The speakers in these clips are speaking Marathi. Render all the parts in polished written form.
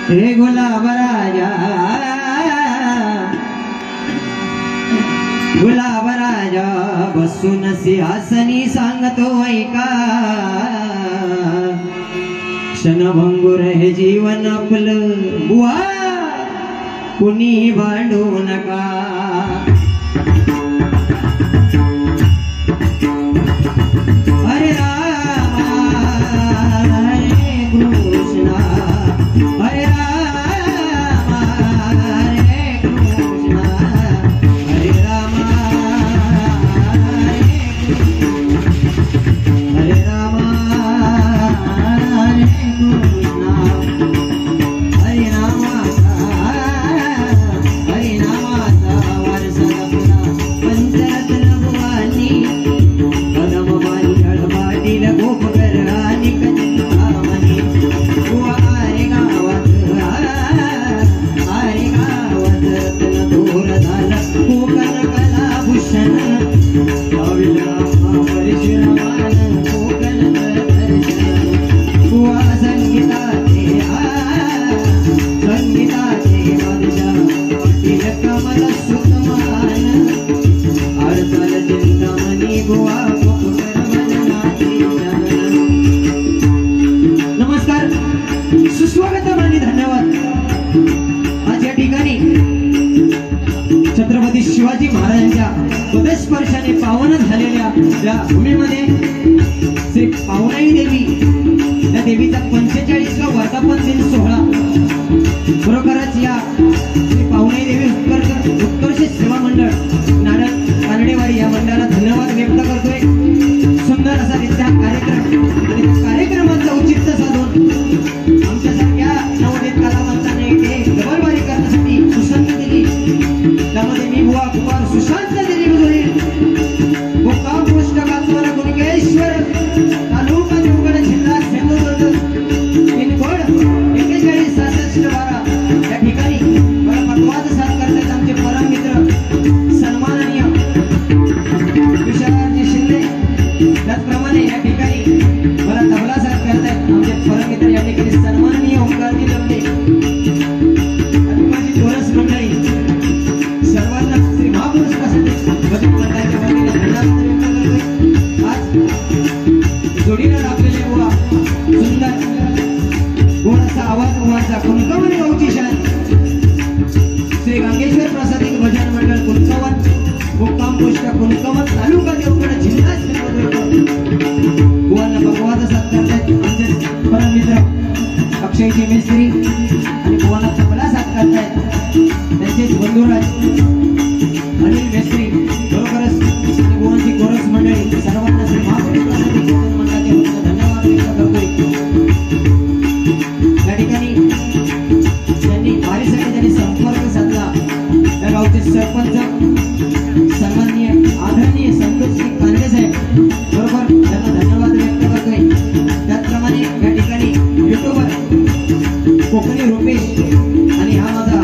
हे गुलाब राजा गुलाब राजा बसून सिंहासनी सांगतो ऐका क्षणभंगुर हे जीवन आपलं बुवा कुणी भांडू नका हरे रामा हरे कृष्णा हरे रामा हरे कृष्णा हरे रामा हरे रामा हरे कृष्णा हरे नामाचा वारसा जपला पंचरत्न भुवानी कदम बांधळ पाटील गोपकर आणि कचिंतामणी बुवा आरे गावात रत्न दूर झालं कोकण कलाभूषण परशुरामान कोकण दर्शन बुवा संगीताचे बादशाह पाटील कमल सुतमान अडचण चिंतामणी बुवा गोपकर मननाची जनन. नमस्कार, सुस्वागत आणि धन्यवाद. आज या ठिकाणी छत्रपती शिवाजी महाराजांच्या पदस्पर्शाने पावन झालेल्या या भूमीमध्ये श्री पावनाई देवी या देवीचा 45वा वर्धापन दिन सोहळा खरोखरच या श्री पावनाई देवी उत्कर्ष सेवा मंडळ नाडक कानडेवाडी या मंडळाला धन्यवाद व्यक्त करतोय. सुंदर असा रित्या कार्यक्रम आणि त्या कार्यक्रमाचं औचित्य साधून आमच्यासारख्या नवोदित कलावंतांना इथे जबरबारी करण्यासाठी सुसंधी दिली. त्यामध्ये मी बुवा कुमार सुशांत दिलीप जोडी मुक्काम पोस्ट कातवारा गुणकेश्वर तालुका देवगड जिल्हा सिंधुदुर्ग पिनकोड 416612 या ठिकाणी मला पटवाद साथ करतात आमचे परम मित्र सन्माननीय विशालजी शिंदे. त्याचप्रमाणे या ठिकाणी मला तबला साथ करतात आमचे परम मित्र या ठिकाणी सन्माननीय ओंकारजी लवटे आणि माझी कोरस मंडळी सर्वांना श्री महापुरुषासाठी भजन मंडळाच्या वतीने धन्यवाद व्यक्त करतोय. आज जोडीला लाभलेले बुवा सुंदर गोड असा आवाज उभारचा कुंकवण गावची शान श्री गंगेश्वर प्रसादिक भजन मंडळ कुंकवण मुक्काम पोस्ट कुंकवण तालुका देवगड जिल्हा सिंधुदुर्ग बुवांना भगवान साथ करतात आमचे परम मित्र अक्षयजी मिस्त्री आणि बुवांना तबला साथ करतायत त्यांचेच बंधुराज अनिल मिस्त्री. बरोबरच आणि बुवांची कोरस मंडळी सर्वांना श्री महापुरुष प्रसादिक भजन मंडळाच्या वतीने धन्यवाद. त्याचप्रमाणे या ठिकाणी युट्यूबर कोकणी रुपेश आणि हा माझा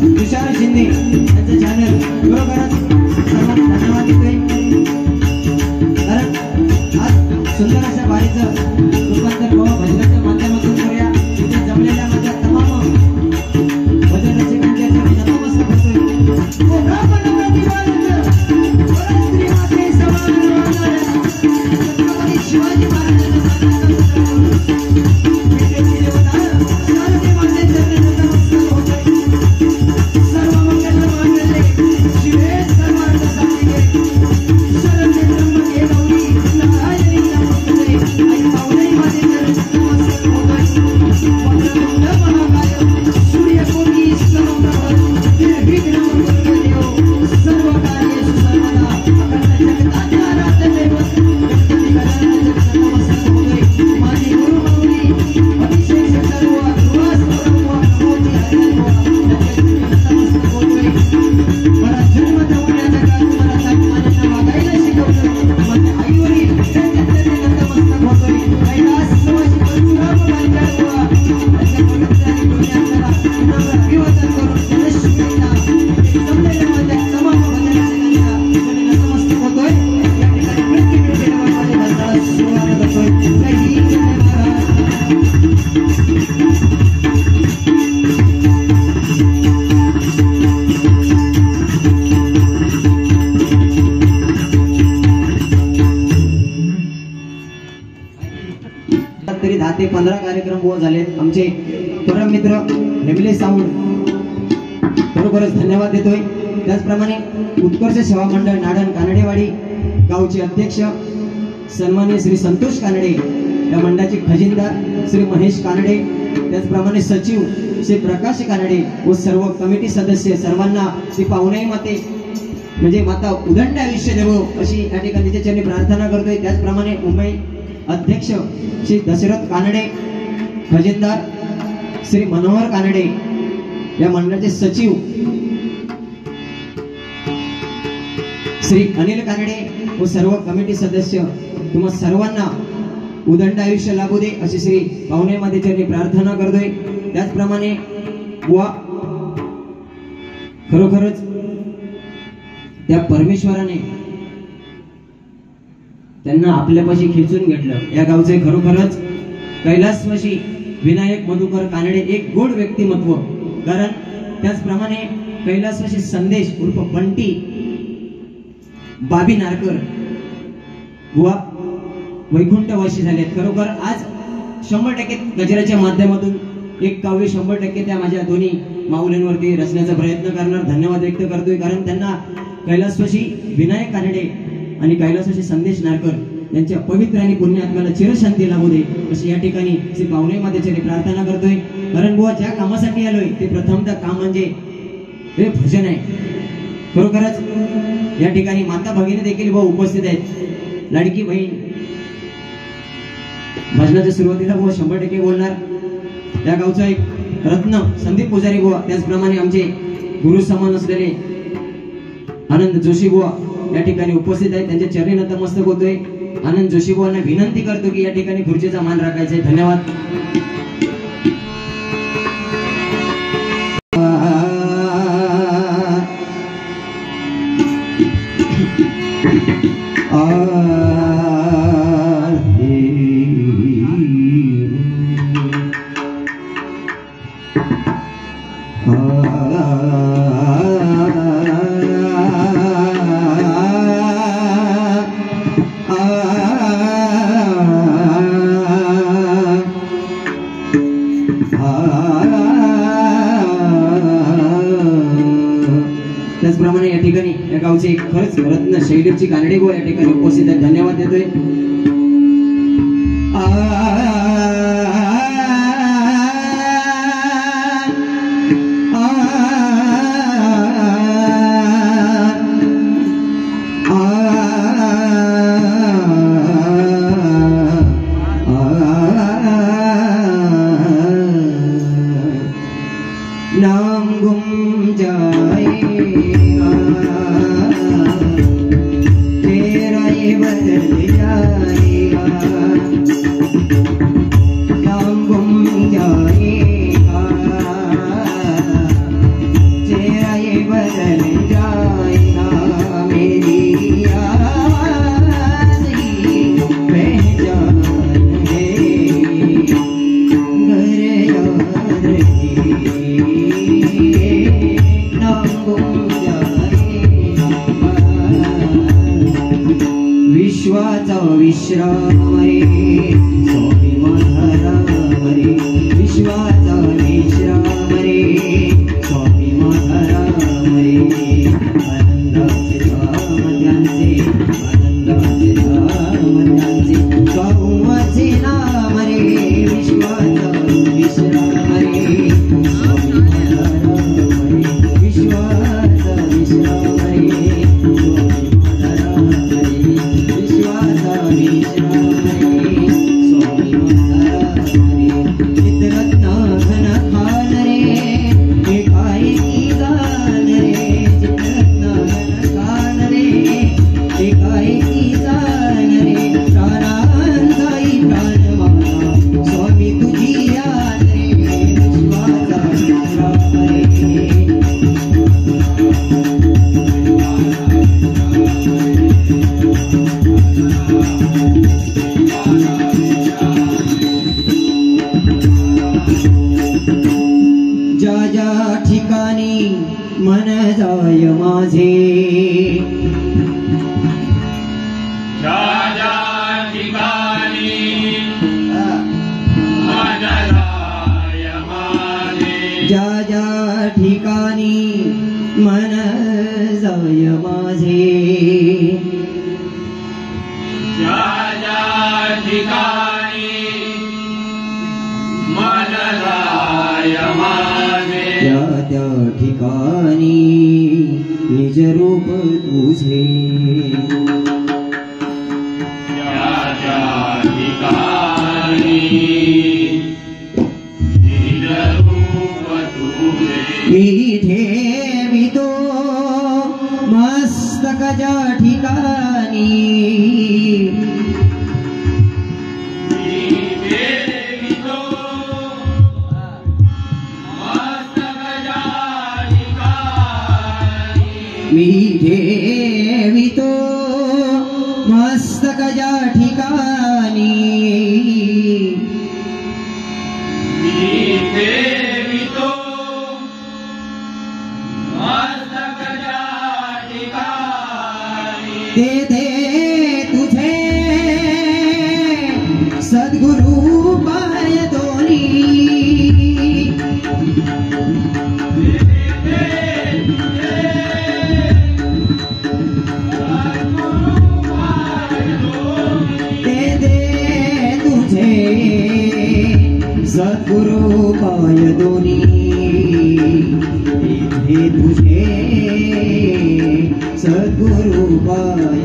तुषार शिंदे यांचं चॅनल खरोखरच सर्वांना धन्यवाद देतोय. कारण आज सुंदर अशा बारीचं रूपांतर भजनाच्या माध्यमातून करूया. इथे जमलेल्या माझ्या तमाम भजन रसिकांच्या नतमस्तक होतोय. शिवाजी तरी 10 ते 15 कार्यक्रम हो झाले. आमचे परम मित्र हेमले साऊंड खरोखरच धन्यवाद देतोय. त्याचप्रमाणे उत्कर्ष सेवा मंडळ नाडण कानडेवाडी गावचे अध्यक्ष सन्माननीय श्री संतोष कानडे, या मंडळाचे खजिनदार श्री महेश कानडे, त्याचप्रमाणे सचिव श्री प्रकाश कानडे व सर्व कमिटी सदस्य सर्वांना श्री पाहुणे माते म्हणजे माता उदंड आयुष्य देवो अशी या ठिकाणी तिच्या चरणी प्रार्थना करतोय. त्याचप्रमाणे मुंबई अध्यक्ष श्री दशरथ कानडे, खजिनदार श्री मनोहर कानडे, या मंडळाचे सचिव श्री अनिल कानडे व सर्व कमिटी सदस्य तुम्हा सर्वांना उदंड आयुष्य लाभू दे अशी श्री पाहुणे मातेचरणी प्रार्थना करतोय. त्याचप्रमाणे बुवा खरोखरच त्या परमेश्वराने त्यांना आपल्यापाशी खेचून घेतलं. या गावचे खरोखरच कैलासवासी विनायक मधुकर कानडे एक गोड व्यक्तिमत्व. कारण त्याचप्रमाणे कैलासवासी संदेश उर्फ बंटी बाबी नारकर बुवा वैकुंठवासी झालेत. खरोखर आज 100% गजराच्या माध्यमातून एक काव्य 100% त्या माझ्या दोन्ही माऊलींवरती रचण्याचा प्रयत्न करणार. धन्यवाद व्यक्त करतोय. कारण त्यांना कैलासवासी विनायक कानडे आणि कैलासवासी संदेश नारकर यांच्या पवित्र आणि पुण्य आत्म्याला चिरशांती लाभू दे अशी या ठिकाणी श्री पाहुणे मातेचरणी प्रार्थना करतोय. कारण बुवा ज्या कामासाठी आलोय ते प्रथमतः काम म्हणजे हे भजन आहे. खरोखरच या ठिकाणी माता भगिनी देखील बुवा उपस्थित आहेत. लाडकी बहीण भजनाच्या सुरुवातीला बुवा 100% बोलणार. या गावचा एक रत्न संदीप पुजारी बुवा, त्याचप्रमाणे आमचे गुरु समान असलेले आनंद जोशी बुवा या ठिकाणी उपस्थित आहेत. त्यांच्या चरणी नतमस्तक होतोय. आनंद जोशी बुवांना विनंती करतो की या ठिकाणी खुर्चीचा मान राखायचा आहे. धन्यवाद. त्याचप्रमाणे या ठिकाणी या गावचे खरंच रत्न शैलीची कानडे बुवा या ठिकाणी उपस्थित आहेत. धन्यवाद देतोय. नाम गुम जाएगा तेरा ये बदल जाएगा. मन जाय माझे ज्या ज्या ठिकाणी मन जाय माझे ज्या ज्या ठिकाणी मन जाय माझे ज्या ज्या ठिकाणी मन जाय माझे त्या त्या ठिकाणी निज रूप तुझे ज्या ज्या ठिकाणी निज रूप तुझे मी ठेवितो मस्तक ज्या ठिकाणी मी ठेवितो मस्तक ज्या ठिकाणी तेथे तुझे सद्गुरु पाय दोन्ही सद्गुरु पाय दोन्ही तेथे तुझे सद्गुरु पाय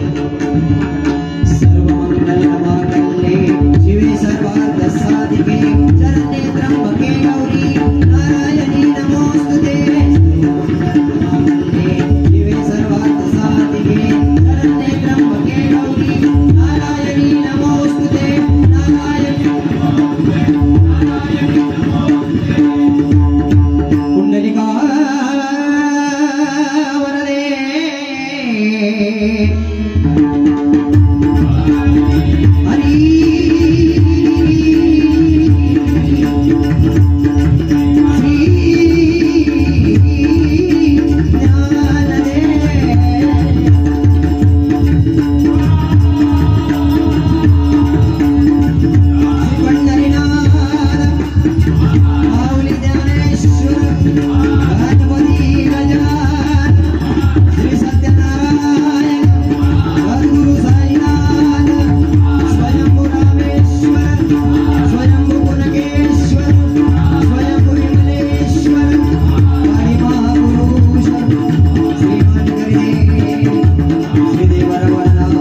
सर्व मंगल मांगल्ये शिवे सर्वार्थ साधिके शरण्ये त्र्यंबके गौरी नारायणी नमोस्तुते मांगल्ये शिवे सर्वार्थ साधिके शरण्ये त्र्यंबके गौरी नारायणी नमोस्तुते नारायणी कुंडलिका वरदे हरी श्री ज्ञानदे पंढरीनाथ माऊली ज्ञानेश्वर गणपती गजानन श्री सत्यनारायण सद्गुरु साईनाथ स्वयंभू रामेश्वर स्वयंभू पुनकेश्वर स्वयंभू विमलेश्वर हरी महापुरुष श्रीमान गरिदेव श्री देवरवरनाथ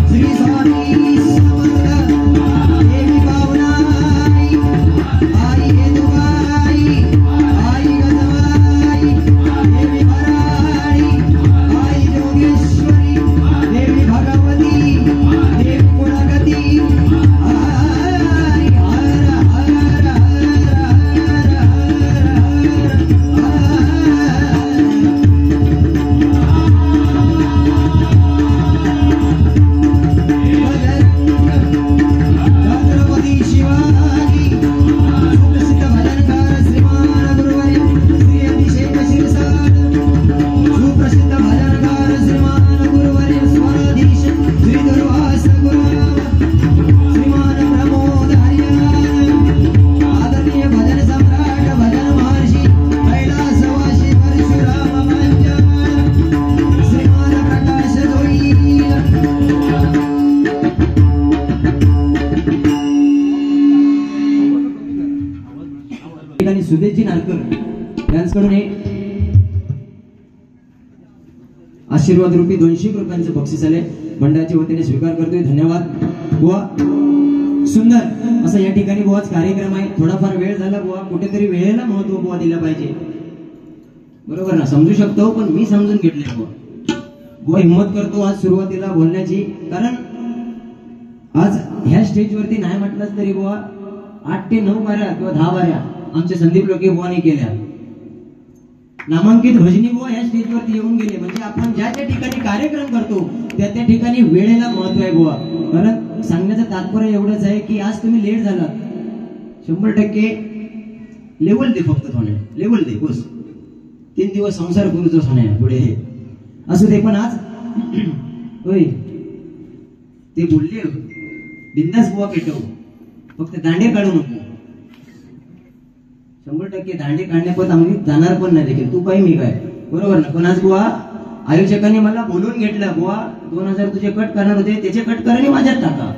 श्री स्वामी समर्थ देवी पावनाई आई हेतुबाई आई गजबाई देवी भराडी आई योगेश्वरी देवी भगवती देवी कुलगती हरी हर हर छत्रपती शिवाजी सुप्रसिद्ध भजनकार श्रीमान गुरुवर्य श्री अभिषेक शिरसाट सुप्रसिद्ध भजनकार श्रीमान गुरुवर्य स्वाधीश श्री दुर्वास गुरुराव श्रीमान प्रमोद हरियान आदरणीय भजन सम्राट भजन महर्षी कैलासवासी परशुराम पांचाळ श्रीमान प्रकाश जोईल ठिकाणी सुदेशजी नारकर यांच्याकडून हे आशीर्वाद रूपी 200 रुपयांचं बक्षीस आले मंडळाच्या वतीने स्वीकार करतोय धन्यवाद बुवा सुंदर असं या ठिकाणी बुवाच कार्यक्रम आहे थोडाफार वेळ झाला बुवा कुठेतरी वेळेला महत्व बुवा दिलं पाहिजे बरोबर ना समजू शकतो पण मी समजून घेतले बुवा हिम्मत करतो आज सुरुवातीला बोलण्याची कारण आज ह्या स्टेजवरती नाही म्हटलंच तरी बुवा 8 ते 9 बाऱ्या किंवा 10 बाऱ्या आमचे संदीप लोके बुवाने केल्या नामांकित भजनी बुवा या स्टेजवरती येऊन गेले म्हणजे आपण ज्या त्या ठिकाणी कार्यक्रम करतो त्या त्या ठिकाणी वेळेला महत्व आहे बुवा कारण सांगण्याचं तात्पर्य एवढंच आहे की आज तुम्ही लेट झालात 100% लेवल दे फक्त थोडे लेवल दे बस 3 दिवस संसार करूचोच नाही पुढे असू दे. पण आज होय ते बोलले बिंदास बुवा पेटव, फक्त दांडे काढू नको. 100% दांडे काढण्यापर्यंत आम्ही जाणार पण नाही देखील, तू काय मी काय, बरोबर ना. पण आज बुवा आयोजकांनी मला बोलून घेतलं, बुवा 2000 तुझे कट करणार होते, त्याचे कट कर आणि माझ्यात टाका.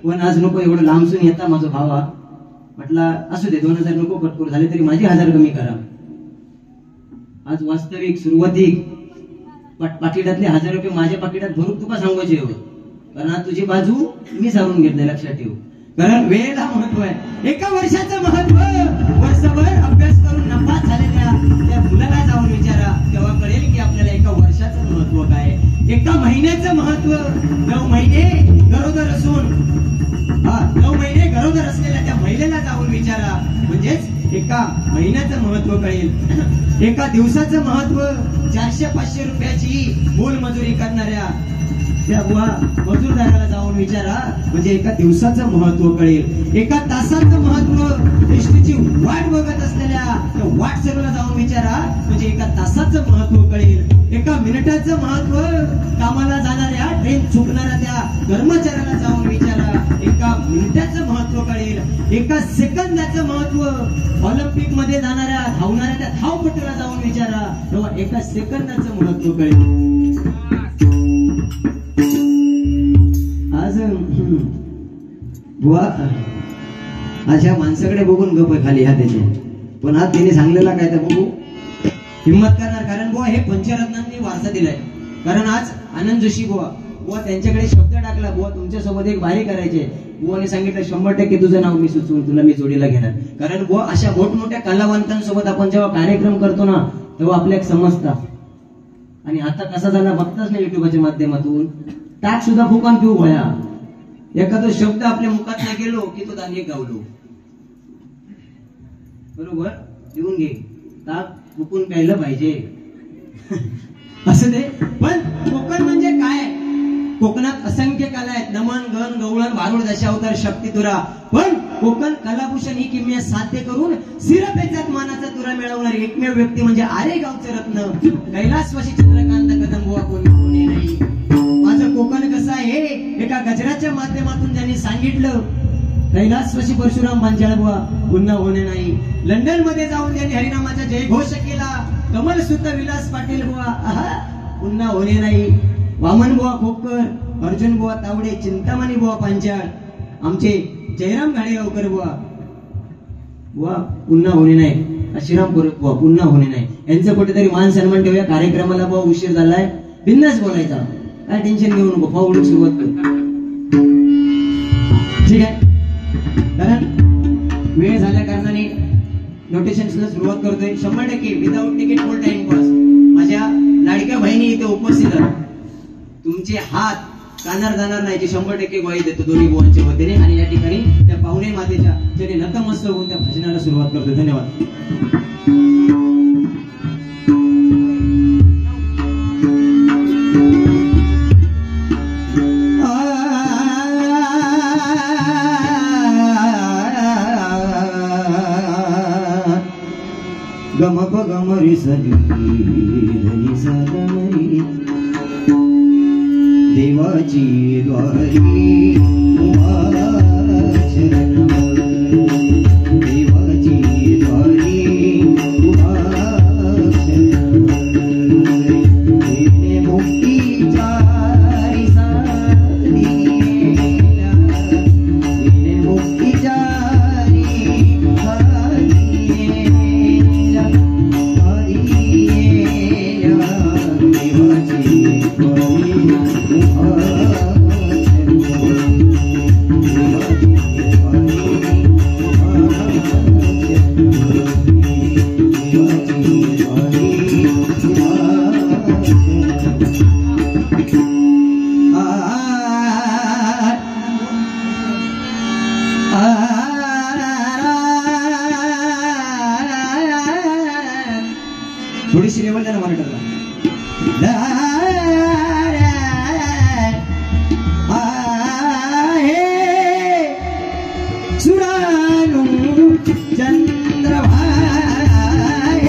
पण आज नको एवढं लांबसून येता माझा भावा, म्हटलं असू दे 2000 नको कट करू, झाले तरी माझे 1000 कमी करा. आज वास्तविक सुरुवातीक पाकिटातले 1000 रुपये माझ्या पाकिटात भरून तुका सांगायचे हो, कारण आज तुझी बाजू मी सांगून घेतली, लक्षात ठेव. कारण वेळेला महत्व आहे. एका वर्षाचं महत्व वर्षभर अभ्यास करून नपास झालेल्या त्या मुलाला जाऊन विचारा, तेव्हा कळेल की आपल्याला एका वर्षाचं महत्व काय, एका महिन्याचं महत्व. 9 महिने गरोदर असून 9 महिने गरोदर असलेल्या त्या महिलेला जाऊन विचारा, म्हणजेच एका महिन्याचं महत्व कळेल. एका दिवसाचं महत्व 400-500 रुपयाची मोलमजुरी करणाऱ्या त्या बुवा मजूरदाराला जाऊन विचारा, म्हणजे एका दिवसाचं महत्व कळेल. एका तासाचं महत्व एसटीची वाट बघत असलेल्या त्या वाट सर्वला जाऊन विचारा, म्हणजे एका तासाचं महत्व कळेल. एका मिनिटाचं महत्व कामाला जाणाऱ्या ट्रेन चुकणाऱ्या त्या कर्मचाऱ्याला जाऊन विचारा, एका मिनिटाचं महत्व कळेल. एका सेकंदाचं महत्व ऑलिम्पिक मध्ये जाणाऱ्या धावणाऱ्या त्या धावपटूला जाऊन विचारा, तेव्हा एका सेकंदाचं महत्व कळेल. आज बुवा अशा माणसाकडे बघून गप खाली ह्या त्याचे, पण आज तिने सांगलेला काय तर बघू हिम्मत करणार. कारण बुवा हे पंचरत्नांनी वारसा दिलाय. कारण आज आनंद जोशी बुवा त्यांच्याकडे शब्द टाकला, बुवा तुमच्यासोबत एक भारी करायचे. बुवाने सांगितलं 100% तुझं नाव मी सुचवून तुला मी जोडीला घेणार. कारण बुवा अशा मोठमोठ्या कलावंतांसोबत आपण जेव्हा कार्यक्रम करतो ना, तेव्हा आपल्याला समजतात. आणि आता कसा झाला बघताच नाही युट्यूबच्या माध्यमातून, टाक सुद्धा फुकान पिऊ भया, एखादा शब्द आपल्या मुखात नाही गेलो की तो दांडे गावलो, बरोबर लिहून घे, टाक फुकून प्यायला पाहिजे असं ते. पण कोकण म्हणजे काय, कोकणात असंख्य कला आहेत, नमन गण गवळण भारुड दशावतार शक्ती तुरा. पण कोकण कलाभूषण ही किमया साध्य करून सिरपेचात मानाचा तुरा मिळवणारी एकमेव व्यक्ती म्हणजे आरेगावचे रत्न कैलासवासी चंद्रकांत कदम बुवा कोणी नाही. माझं कोकण कसं आहे एका गजराच्या माध्यमातून ज्यांनी सांगितलं, कैलासवासी परशुराम पांचाळ बुवा पुन्हा होणे नाही. लंडन मध्ये जाऊन त्यांनी हरिनामाचा जयघोष केला, कमल सुत विलास पाटील बुवा पुन्हा होणे नाही. वामन बुवा खोपकर, अर्जुन बुवा तावडे, चिंतामणी बुवा पांचाळ, आमचे जयराम घाडेगावकर बुवा पुन्हा होणे नाही. श्रीराम बुवा पुन्हा होणे नाही. यांचं कुठेतरी मान सन्मान ठेवूया. कार्यक्रमाला बुवा उशीर झालाय, बिंदास बोलायचा, काय टेन्शन घेऊ नको, फावडून सुरुवात कर, ठीक आहे. कारण वेळ झाल्या कारणाने नोटेशन्सला सुरुवात करतोय. 100% विदाऊट तिकीट फुल टाइम पास. माझ्या लाडक्या बहिणी इथे उपस्थित आहेत, तुमचे हात कानार जाणार नाही, 100% ग्वाही देतो दोन्ही बुवांच्या वतीने. आणि या ठिकाणी त्या पाहुणे मातेच्या ज्याने नतमस्तक होऊन त्या भजनाला सुरुवात करतो. धन्यवाद. गम प गम रि सरी धनी सदमरी देवाची द्वारी देवाची द्वारी मुक्तीच्या मुक्तीच्या थोडीशी लेवल त्याला मॉनिटरला सुरानु चंद्र भाई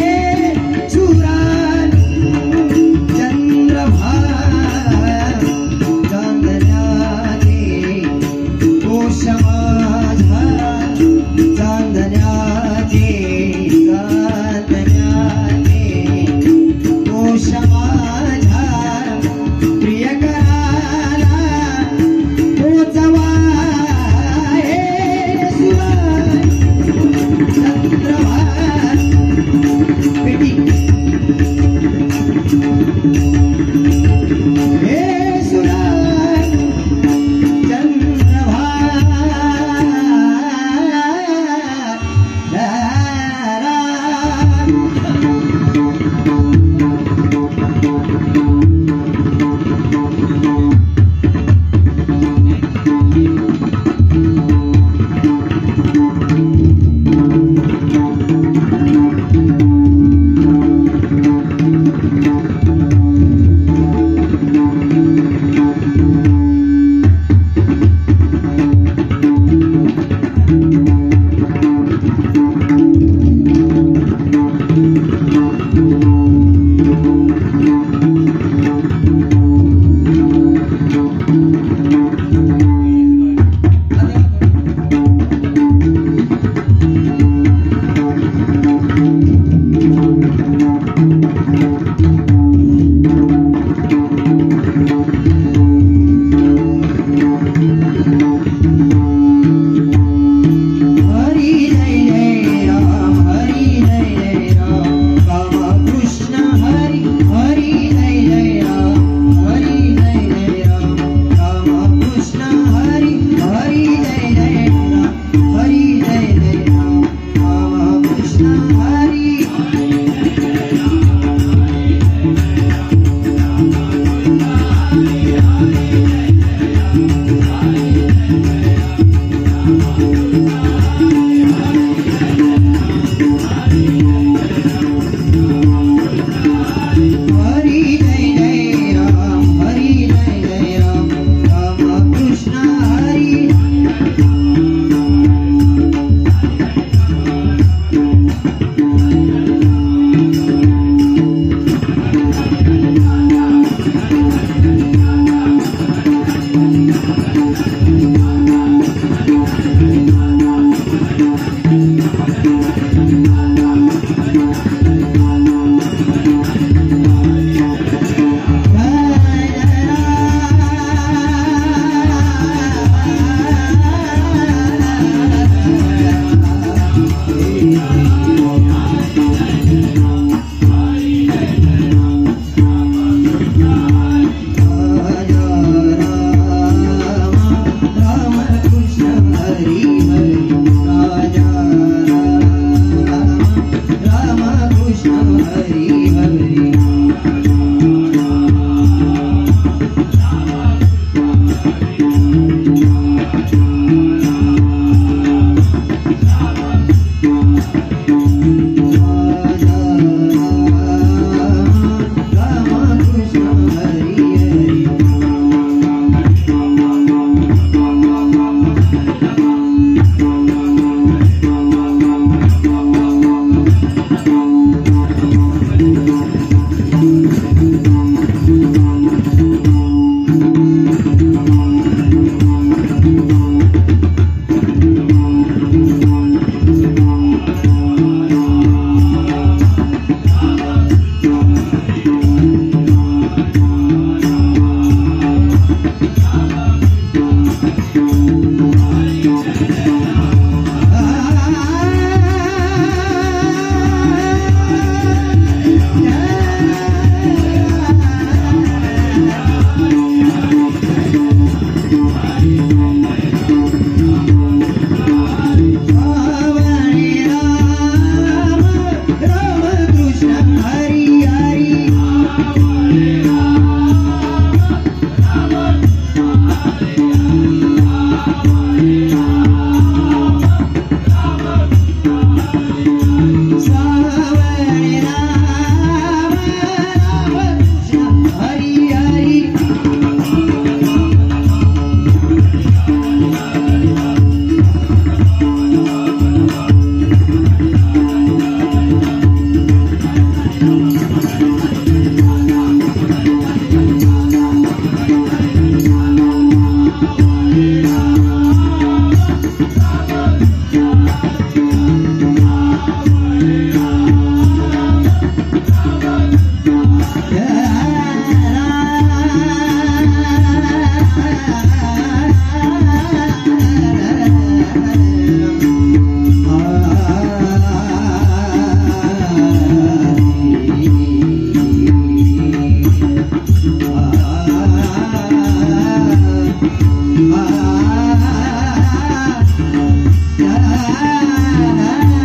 आ, आ, आ,